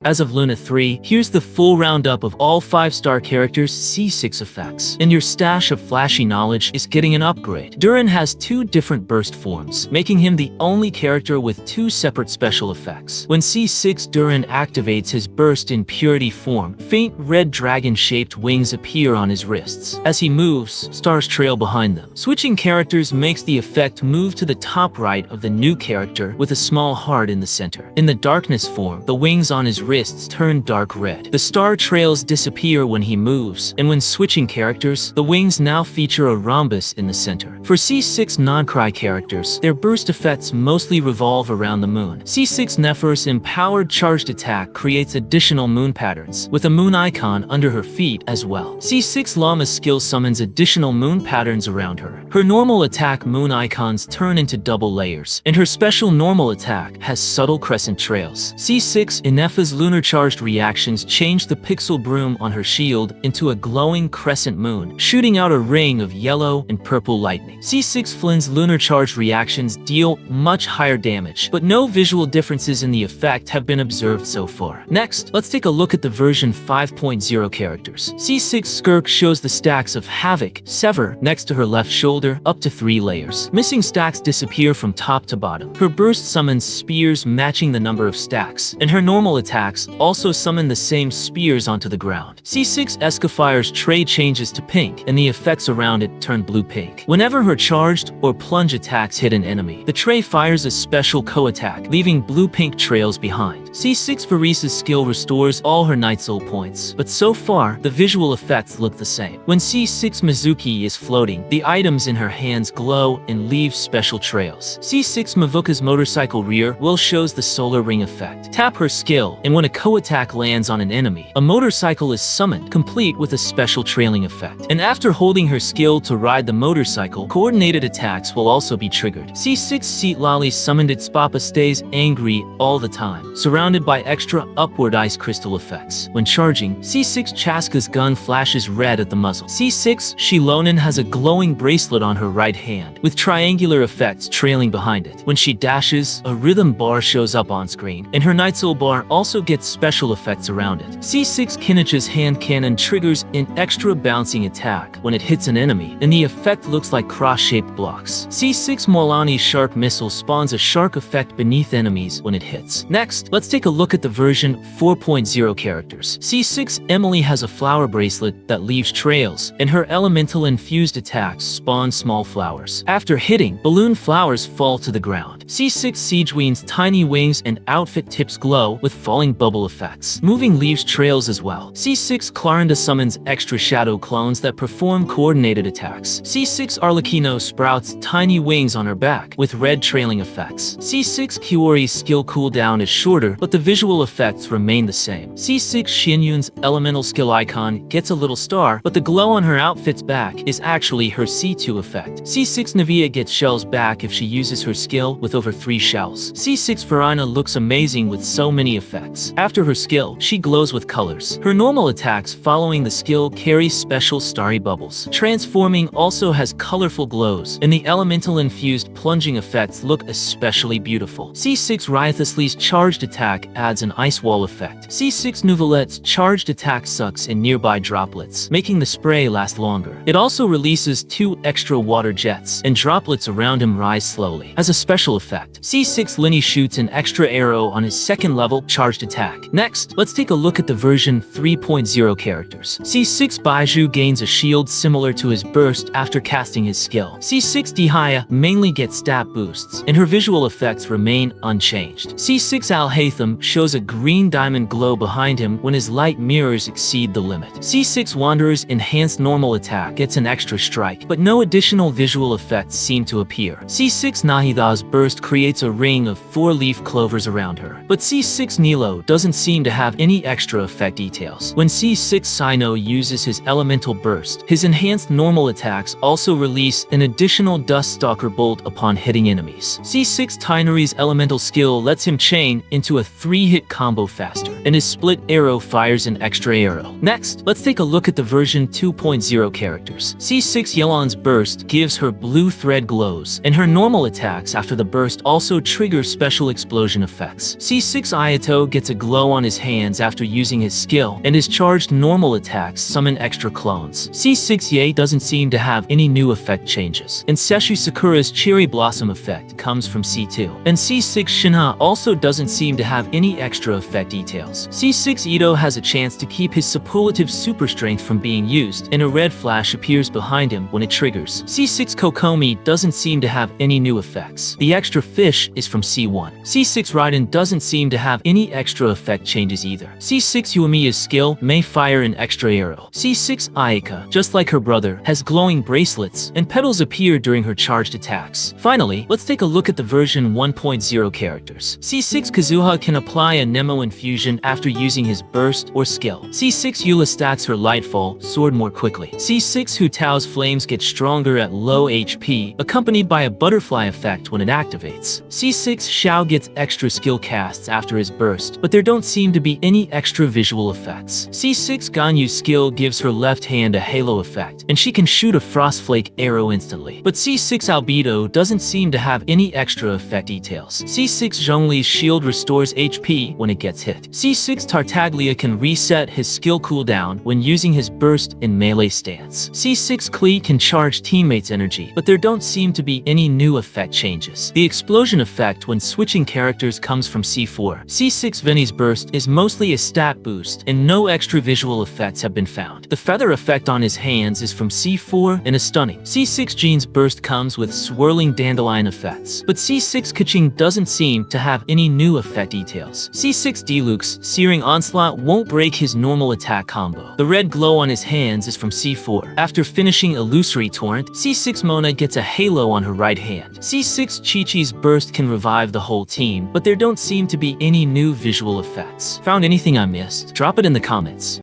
As of Luna 3, here's the full roundup of all 5-star characters' C6 effects. And your stash of flashy knowledge is getting an upgrade. Duran has 2 different burst forms, making him the only character with 2 separate special effects. When C6 Duran activates his burst in purity form, faint red dragon-shaped wings appear on his wrists. As he moves, stars trail behind them. Switching characters makes the effect move to the top right of the new character with a small heart in the center. In the darkness form, the wings on his wrists turn dark red. The star trails disappear when he moves, and when switching characters, the wings now feature a rhombus in the center. For C6 non-Cry characters, their burst effects mostly revolve around the moon. C6 Nefer's empowered charged attack creates additional moon patterns, with a moon icon under her feet as well. C6 Llama's skill summons additional moon patterns around her. Her normal attack moon icons turn into double layers, and her special normal attack has subtle crescent trails. C6 Inefa's lunar charged reactions change the pixel broom on her shield into a glowing crescent moon, shooting out a ring of yellow and purple lightning. C6 Flynn's lunar charged reactions deal much higher damage, but no visual differences in the effect have been observed so far. Next, let's take a look at the version 5.0 characters. C6 Skirk shows the stacks of Havoc, Sever, next to her left shoulder, up to 3 layers. Missing stacks disappear from top to bottom. Her burst summons spears matching the number of stacks, and her normal attacks also summon the same spears onto the ground. C6 Escafire's tray changes to pink, and the effects around it turn blue-pink. Whenever her charged or plunge attacks hit an enemy, the tray fires a special co-attack, leaving blue-pink trails behind. C6 Varisa's skill restores all her Night Soul points, but so far, the visual effects look the same. When C6 Mizuki is floating, the items in her hands glow and leave special trails. C6 Mavuka's motorcycle rear will shows the solar ring effect. Tap her skill, and when a co-attack lands on an enemy, a motorcycle is summoned, complete with a special trailing effect. And after holding her skill to ride the motorcycle, coordinated attacks will also be triggered. C6 Seat Lolly summoned its Papa stays angry all the time, surrounded by extra upward ice crystal effects. When charging, C6 Chaska's gun flashes red at the muzzle. C6 Shilonin has a glowing bracelet on her right hand, with triangular effects trailing behind it. When she dashes, a rhythm bar shows up on screen, and her Night Soul bar also gets special effects around it. C6 Kinnich's hand cannon triggers an extra bouncing attack when it hits an enemy, and the effect looks like cross-shaped blocks. C6 Molani's shark missile spawns a shark effect beneath enemies when it hits. Next, let's take a look at the version 4.0 characters. C6 Emily has a flower bracelet that leaves trails, and her elemental infused attacks spawn small flowers. After hitting, balloon flowers fall to the ground. C6 Siegeween's tiny wings and outfit tips glow with falling bubble effects. Moving leaves trails as well. C6 Clarenda summons extra shadow clones that perform coordinated attacks. C6 Arlecchino sprouts tiny wings on her back with red trailing effects. C6 Kiori's skill cooldown is shorter, but the visual effects remain the same. C6 Xinyun's elemental skill icon gets a little star, but the glow on her outfit's back is actually her C2 effect. C6 Navia gets shells back if she uses her skill with over 3 shells. C6 Farina looks amazing with so many effects. After her skill, she glows with colors. Her normal attacks following the skill carry special starry bubbles. Transforming also has colorful glows, and the elemental infused plunging effects look especially beautiful. C6 Ryathasli's charged attack adds an ice wall effect. C6 Nouvelette's charged attack sucks in nearby droplets, making the spray last longer. It also releases 2 extra water jets, and droplets around him rise slowly. As a special effect, C6 Linny shoots an extra arrow on his 2nd level charged attack. Next, let's take a look at the version 3.0 characters. C6 Baiju gains a shield similar to his burst after casting his skill. C6 Dihaya mainly gets stat boosts, and her visual effects remain unchanged. C6 Al-Haytham shows a green diamond glow behind him when his light mirrors exceed the limit. C6 Wanderer's enhanced normal attack gets an extra strike, but no additional visual effects seem to appear. C6 Nahida's burst creates a ring of 4-leaf clovers around her, but C6 Nilo doesn't seem to have any extra effect details. When C6 Sino uses his elemental burst, his enhanced normal attacks also release an additional Dust Stalker bolt upon hitting enemies. C6 Tineri's elemental skill lets him chain into a 3-hit combo faster, and his split arrow fires an extra arrow. Next, let's take a look at the version 2.0 characters. C6 Yelan's burst gives her blue thread glows, and her normal attacks after the burst burst also triggers special explosion effects. C6 Ayato gets a glow on his hands after using his skill, and his charged normal attacks summon extra clones. C6 Ye doesn't seem to have any new effect changes, and Seshu Sakura's Cherry Blossom effect comes from C2. And C6 Shinha also doesn't seem to have any extra effect details. C6 Ito has a chance to keep his superlative super strength from being used, and a red flash appears behind him when it triggers. C6 Kokomi doesn't seem to have any new effects. The extra fish is from C1. C6 Raiden doesn't seem to have any extra effect changes either. C6 Yuamiya's skill may fire an extra arrow. C6 Ayaka, just like her brother, has glowing bracelets, and petals appear during her charged attacks. Finally, let's take a look at the version 1.0 characters. C6 Kazuha can apply a Nemo infusion after using his burst or skill. C6 Eula stacks her Lightfall sword more quickly. C6 Hu Tao's flames get stronger at low HP, accompanied by a butterfly effect when it activates. C6 Xiao gets extra skill casts after his burst, but there don't seem to be any extra visual effects. C6 Ganyu's skill gives her left hand a halo effect, and she can shoot a frostflake arrow instantly. But C6 Albedo doesn't seem to have any extra effect details. C6 Zhongli's shield restores HP when it gets hit. C6 Tartaglia can reset his skill cooldown when using his burst in melee stance. C6 Klee can charge teammates' energy, but there don't seem to be any new effect changes. The explosion effect when switching characters comes from C4. C6 Vinny's burst is mostly a stat boost, and no extra visual effects have been found. The feather effect on his hands is from C4 and is stunning. C6 Jean's burst comes with swirling dandelion effects, but C6 Kaching doesn't seem to have any new effect details. C6 Diluc's Searing Onslaught won't break his normal attack combo. The red glow on his hands is from C4. After finishing Illusory Torrent, C6 Mona gets a halo on her right hand. C6 Chi-Chi's burst can revive the whole team, but there don't seem to be any new visual effects. Found anything I missed? Drop it in the comments.